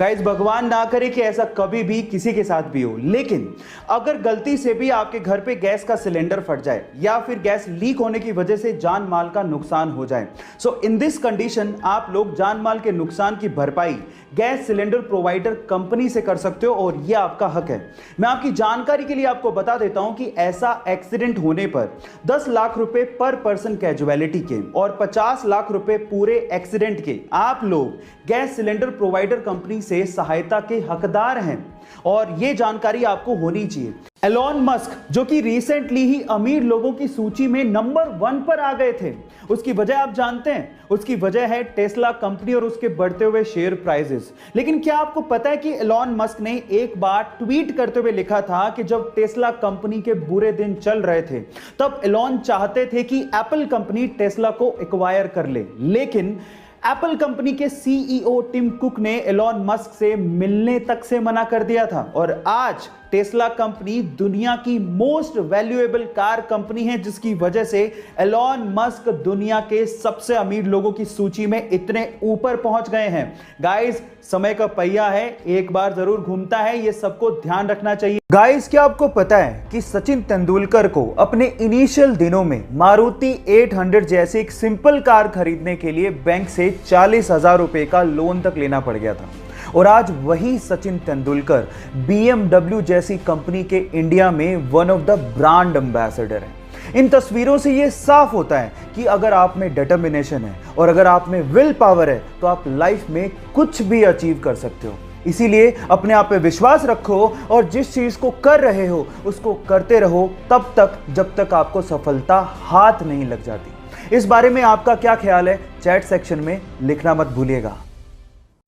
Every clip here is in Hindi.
गाइस भगवान ना करे कि ऐसा कभी भी किसी के साथ भी हो, लेकिन अगर गलती से भी आपके घर पे गैस का सिलेंडर फट जाए या फिर गैस लीक होने की वजह से जान माल का नुकसान हो जाए, सो इन दिस कंडीशन आप लोग जान माल के नुकसान की भरपाई गैस सिलेंडर प्रोवाइडर कंपनी से कर सकते हो और यह आपका हक है। मैं आपकी जानकारी के लिए आपको बता देता हूं कि ऐसा एक्सीडेंट होने पर 10 लाख रुपए पर पर्सन कैजुअलिटी के और 50 लाख रुपए पूरे एक्सीडेंट के आप लोग गैस सिलेंडर प्रोवाइडर कंपनी से सहायता के हकदार हैं और यह जानकारी आपको होनी चाहिए। एलॉन मस्क जो कि रिसेंटली ही अमीर लोगों की सूची में नंबर 1 पर आ गए थे, उसकी वजह आप जानते हैं, उसकी वजह है टेस्ला कंपनी और उसके बढ़ते हुए शेयर प्राइसेस। लेकिन क्या आपको पता है कि एलॉन मस्क ने एक बार ट्वीट करते हुए लिखा था कि जब टेस्ला कंपनी के बुरे दिन चल रहे थे तब एलॉन चाहते थे कि एप्पल कंपनी टेस्ला को एक्वायर कर ले, लेकिन एप्पल कंपनी के सीईओ टिम कुक ने एलॉन मस्क से मिलने तक से मना कर दिया था और आज टेस्ला कंपनी दुनिया की मोस्ट वैल्यूएबल कार कंपनी है, जिसकी वजह से एलॉन मस्क दुनिया के सबसे अमीर लोगों की सूची में इतने ऊपर पहुंच गए हैं। गाइस समय का पहिया है, एक बार जरूर घूमता है, ये सबको ध्यान रखना चाहिए। गाइस क्या आपको पता है कि सचिन तेंदुलकर को अपने इनिशियल दिनों में मारुति 800 जैसी एक सिंपल कार खरीदने के लिए बैंक से 40,000 रुपए का लोन तक लेना पड़ गया था और आज वही सचिन तेंदुलकर BMW जैसी कंपनी के इंडिया में one of the brand ambassador है। इन तस्वीरों से यह साफ होता है कि अगर आप में डिटर्मिनेशन है और अगर आप में विल पावर है तो आप लाइफ में कुछ भी अचीव कर सकते हो। इसीलिए अपने आप पे विश्वास रखो और जिस चीज को कर रहे हो उसको करते रहो तब तक जब तक आपको सफलता हाथ नहीं लग जाती। इस बारे में आपका क्या ख्याल है, चैट सेक्शन में लिखना मत भूलिएगा।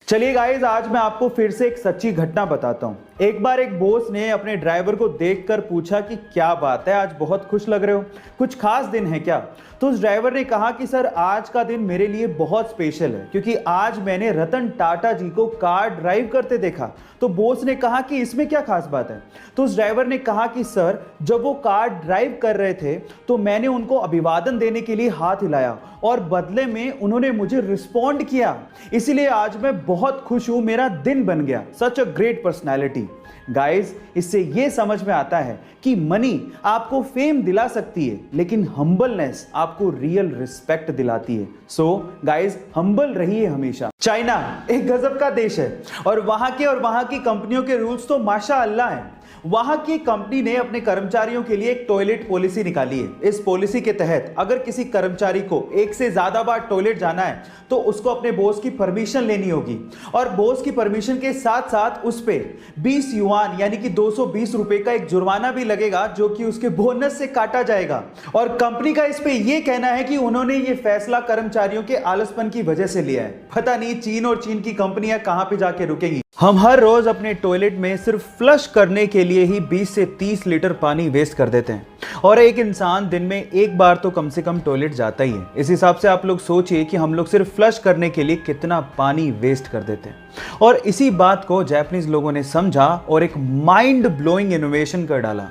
चलिए गाइस, आज मैं आपको फिर से एक सच्ची घटना बताता हूं। एक बार एक बॉस ने अपने ड्राइवर को देखकर पूछा कि क्या बात है, आज बहुत खुश लग रहे हो, कुछ खास दिन है क्या? तो उस ड्राइवर ने कहा कि सर आज का दिन मेरे लिए बहुत स्पेशल है क्योंकि आज मैंने रतन टाटा जी को कार ड्राइव करते देखा। तो बॉस ने कहा कि इसमें क्या खास बात है? तो उस ड्राइवर ने कहा कि सर जब वो कार ड्राइव कर रहे थे तो मैंने उनको अभिवादन देने के लिए हाथ हिलाया और बदले में उन्होंने मुझे रिस्पॉन्ड किया, इसीलिए आज मैं बहुत खुश हूं, मेरा दिन बन गया। सच अ ग्रेट पर्सनैलिटी। गाइस इससे यह समझ में आता है कि मनी आपको फेम दिला सकती है लेकिन हम्बलनेस आपको रियल रिस्पेक्ट दिलाती है। सो गाइस हम्बल रहिए हमेशा। चाइना एक गजब का देश है और वहां की कंपनियों के रूल्स तो माशाअल्लाह हैं। वहां की कंपनी ने अपने कर्मचारियों के लिए एक टॉयलेट पॉलिसी निकाली है। इस पॉलिसी के तहत अगर किसी कर्मचारी को एक से ज्यादा बार टॉयलेट जाना है तो उसको अपने बॉस की परमिशन लेनी होगी और बॉस की परमिशन के साथ साथ उस पे 20 युआन यानी कि 220 रुपए का एक जुर्माना भी लगेगा जो कि उसके बोनस से काटा जाएगा। और कंपनी का इस पे यह कहना है कि उन्होंने ये फैसला कर्मचारियों के आलसपन की वजह से लिया है। पता नहीं चीन और चीन की कंपनियां कहां पे जाके रुकेंगी। हम हर रोज अपने टॉयलेट में सिर्फ फ्लश करने के लिए ही 20 से 30 लीटर पानी वेस्ट कर देते हैं और एक इंसान दिन में एक बार तो कम से कम टॉयलेट जाता ही है। इस हिसाब से आप लोग सोचिए कि हम लोग सिर्फ फ्लश करने के लिए कितना पानी वेस्ट कर देते हैं। और इसी बात को जापानीज लोगों ने समझा और एक माइंड ब्लोइंग इनोवेशन कर डाला।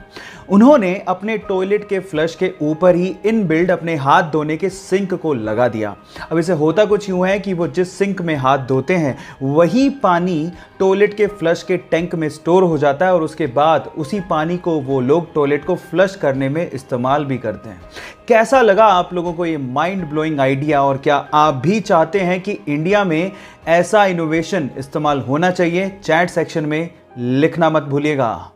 उन्होंने अपने टॉयलेट के फ्लश के ऊपर ही इनबिल्ड अपने हाथ धोने के सिंक को लगा दिया। अब इसे होता कुछ यूं है कि वो जिस सिंक में हाथ धोते हैं वही पानी टॉयलेट के फ्लश के टैंक में स्टोर हो जाता है और उसके बाद उसी पानी को वो लोग टॉयलेट को फ्लश करने में इस्तेमाल भी करते हैं। कैसा लगा आप लोगों को ये माइंड ब्लोइंग आइडिया और क्या आप भी चाहते हैं कि इंडिया में ऐसा इनोवेशन इस्तेमाल होना चाहिए? चैट सेक्शन में लिखना मत भूलिएगा।